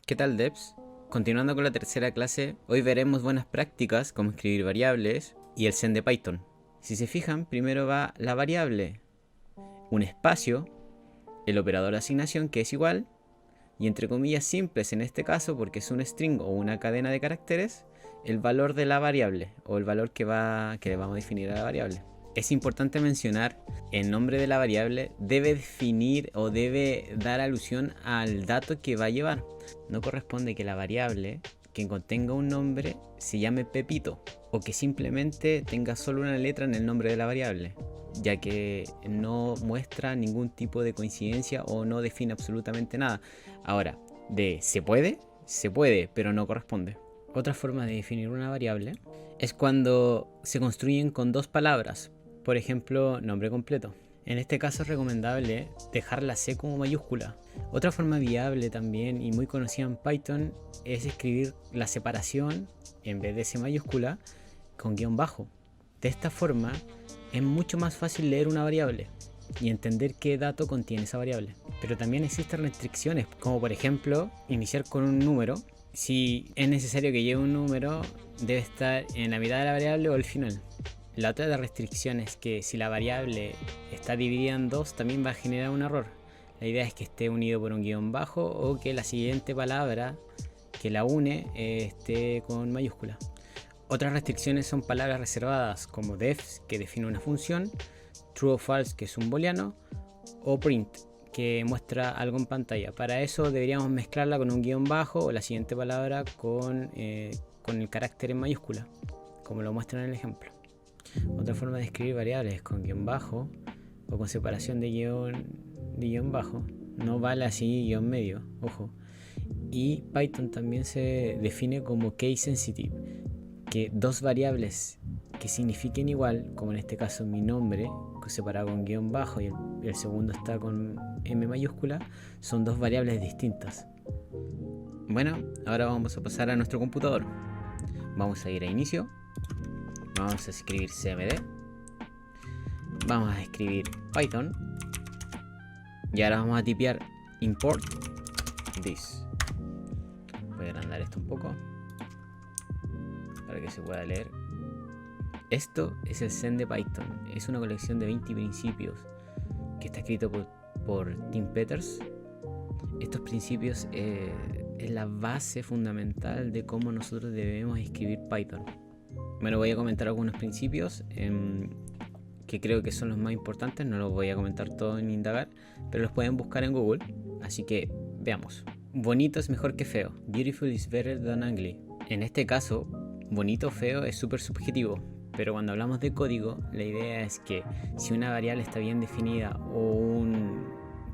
¿Qué tal, devs? Continuando con la tercera clase, hoy veremos buenas prácticas como escribir variables y el Zen de Python. Si se fijan, primero va la variable, un espacio, el operador de asignación que es igual, y entre comillas simples en este caso porque es un string o una cadena de caracteres, el valor de la variable o el valor que le vamos a definir a la variable. Es importante mencionar, el nombre de la variable debe definir o debe dar alusión al dato que va a llevar. No corresponde que la variable que contenga un nombre se llame Pepito o que simplemente tenga solo una letra en el nombre de la variable, ya que no muestra ningún tipo de coincidencia o no define absolutamente nada. Ahora, se puede, pero no corresponde. Otra forma de definir una variable es cuando se construyen con dos palabras. Por ejemplo, nombre completo. En este caso es recomendable dejar la C como mayúscula. Otra forma viable también y muy conocida en Python es escribir la separación en vez de C mayúscula con guión bajo. De esta forma es mucho más fácil leer una variable y entender qué dato contiene esa variable. Pero también existen restricciones, como por ejemplo iniciar con un número. Si es necesario que lleve un número, debe estar en la mitad de la variable o al final. La otra de restricción es que si la variable está dividida en dos, también va a generar un error. La idea es que esté unido por un guión bajo o que la siguiente palabra que la une esté con mayúscula. Otras restricciones son palabras reservadas como defs, que define una función, true o false, que es un booleano, o print, que muestra algo en pantalla. Para eso deberíamos mezclarla con un guión bajo o la siguiente palabra con el carácter en mayúscula, como lo muestra en el ejemplo. Otra forma de escribir variables es con guión bajo o con separación de guión bajo. No vale así guión medio, ojo. Y Python también se define como case sensitive, que dos variables que signifiquen igual, como en este caso mi nombre, separado con guión bajo y el segundo está con M mayúscula, son dos variables distintas. Bueno, ahora vamos a pasar a nuestro computador. Vamos a ir a inicio. Vamos a escribir cmd, vamos a escribir Python y ahora vamos a tipear import this. Voy a agrandar esto un poco para que se pueda leer. Esto es el Zen de Python, es una colección de 20 principios que está escrito por Tim Peters. Estos principios es la base fundamental de cómo nosotros debemos escribir Python. Bueno, voy a comentar algunos principios que creo que son los más importantes. No los voy a comentar todos ni indagar, pero los pueden buscar en Google. Así que veamos. Bonito es mejor que feo. Beautiful is better than ugly. En este caso, bonito o feo es súper subjetivo. Pero cuando hablamos de código, la idea es que si una variable está bien definida o un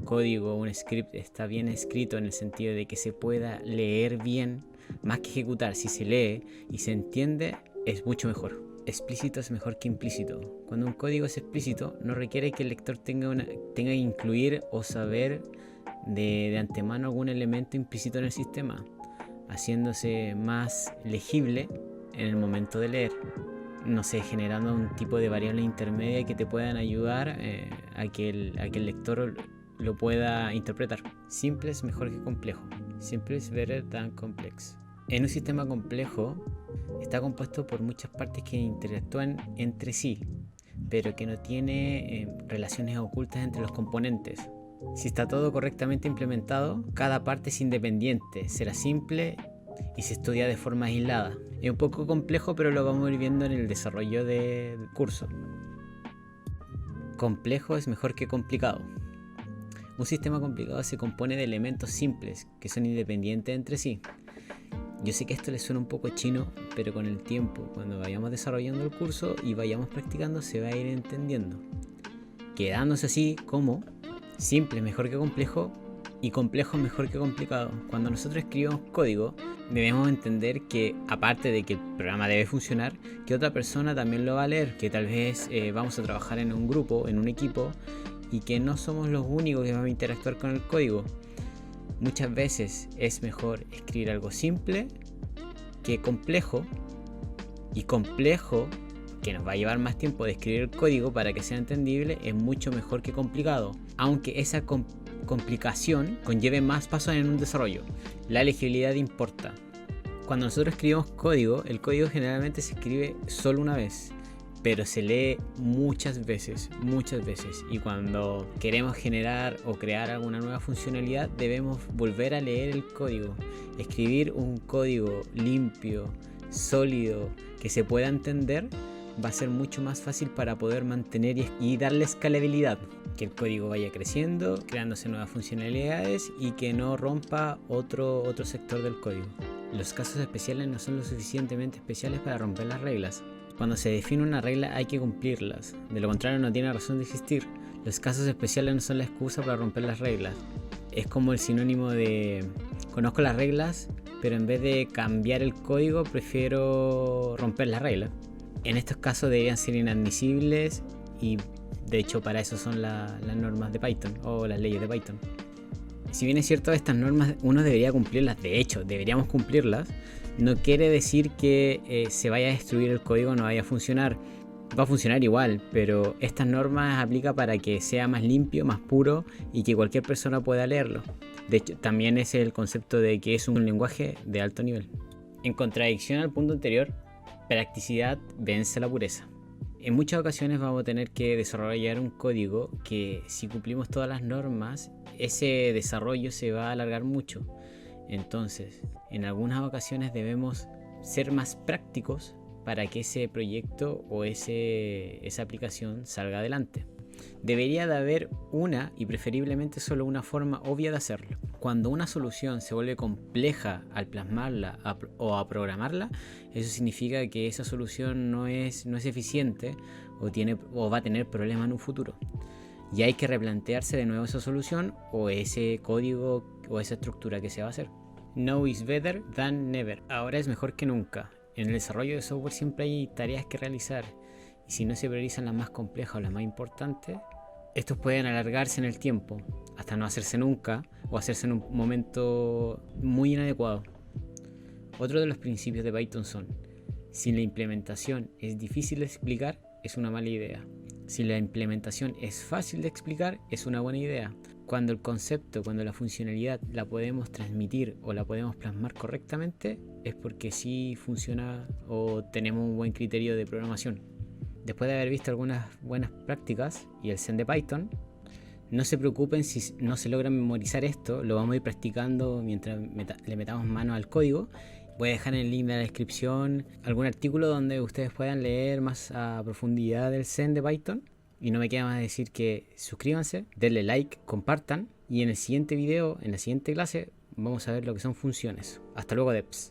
código, un script está bien escrito en el sentido de que se pueda leer bien, más que ejecutar, si se lee y se entiende, es mucho mejor. Explícito es mejor que implícito. Cuando un código es explícito, no requiere que el lector tenga que incluir o saber de antemano algún elemento implícito en el sistema, haciéndose más legible en el momento de leer. No sé, generando un tipo de variable intermedia que te puedan ayudar a que el lector lo pueda interpretar. Simple es mejor que complejo. Simple is better than complex. En un sistema complejo está compuesto por muchas partes que interactúan entre sí, pero que no tiene relaciones ocultas entre los componentes. Si está todo correctamente implementado, cada parte es independiente, será simple y se estudia de forma aislada. Es un poco complejo, pero lo vamos a ir viendo en el desarrollo del curso. Complejo es mejor que complicado. Un sistema complicado se compone de elementos simples que son independientes entre sí. Yo sé que esto les suena un poco chino, pero con el tiempo, cuando vayamos desarrollando el curso y vayamos practicando, se va a ir entendiendo. Quedándose así como simple es mejor que complejo y complejo es mejor que complicado. Cuando nosotros escribimos código, debemos entender que, aparte de que el programa debe funcionar, que otra persona también lo va a leer, que tal vez vamos a trabajar en un grupo, en un equipo, y que no somos los únicos que vamos a interactuar con el código. Muchas veces es mejor escribir algo simple que complejo, y complejo, que nos va a llevar más tiempo de escribir el código para que sea entendible, es mucho mejor que complicado, aunque esa complicación conlleve más pasos en un desarrollo. La legibilidad importa. Cuando nosotros escribimos código, el código generalmente se escribe solo una vez, pero se lee muchas veces. Y cuando queremos generar o crear alguna nueva funcionalidad, debemos volver a leer el código. Escribir un código limpio, sólido, que se pueda entender, va a ser mucho más fácil para poder mantener y darle escalabilidad. Que el código vaya creciendo, creándose nuevas funcionalidades y que no rompa otro sector del código. Los casos especiales no son lo suficientemente especiales para romper las reglas. Cuando se define una regla hay que cumplirlas, de lo contrario no tiene razón de existir. Los casos especiales no son la excusa para romper las reglas. Es como el sinónimo de conozco las reglas, pero en vez de cambiar el código prefiero romper las reglas. En estos casos deberían ser inadmisibles y de hecho para eso son las normas de Python o las leyes de Python. Si bien es cierto, estas normas uno debería cumplirlas, de hecho deberíamos cumplirlas, no quiere decir que se vaya a destruir el código, no vaya a funcionar. Va a funcionar igual, pero estas normas aplican para que sea más limpio, más puro y que cualquier persona pueda leerlo. De hecho, también es el concepto de que es un lenguaje de alto nivel. En contradicción al punto anterior, practicidad vence la pureza. En muchas ocasiones vamos a tener que desarrollar un código que si cumplimos todas las normas, ese desarrollo se va a alargar mucho. Entonces, en algunas ocasiones debemos ser más prácticos para que ese proyecto o esa aplicación salga adelante. Debería de haber una y preferiblemente solo una forma obvia de hacerlo. Cuando una solución se vuelve compleja al plasmarla o a programarla, eso significa que esa solución no es eficiente o va a tener problemas en un futuro. Y hay que replantearse de nuevo esa solución o ese código o esa estructura que se va a hacer. Now is better than never. Ahora es mejor que nunca. En el desarrollo de software siempre hay tareas que realizar. Y si no se priorizan las más complejas o las más importantes, estos pueden alargarse en el tiempo, hasta no hacerse nunca o hacerse en un momento muy inadecuado. Otro de los principios de Python son: si la implementación es difícil de explicar, es una mala idea. Si la implementación es fácil de explicar, es una buena idea. Cuando el concepto, cuando la funcionalidad la podemos transmitir o la podemos plasmar correctamente, es porque sí funciona o tenemos un buen criterio de programación. Después de haber visto algunas buenas prácticas y el Zen de Python, no se preocupen si no se logra memorizar esto, lo vamos a ir practicando mientras le metamos mano al código. Voy a dejar en el link de la descripción algún artículo donde ustedes puedan leer más a profundidad del Zen de Python. Y no me queda más decir que suscríbanse, denle like, compartan. Y en el siguiente video, en la siguiente clase, vamos a ver lo que son funciones. Hasta luego, devs.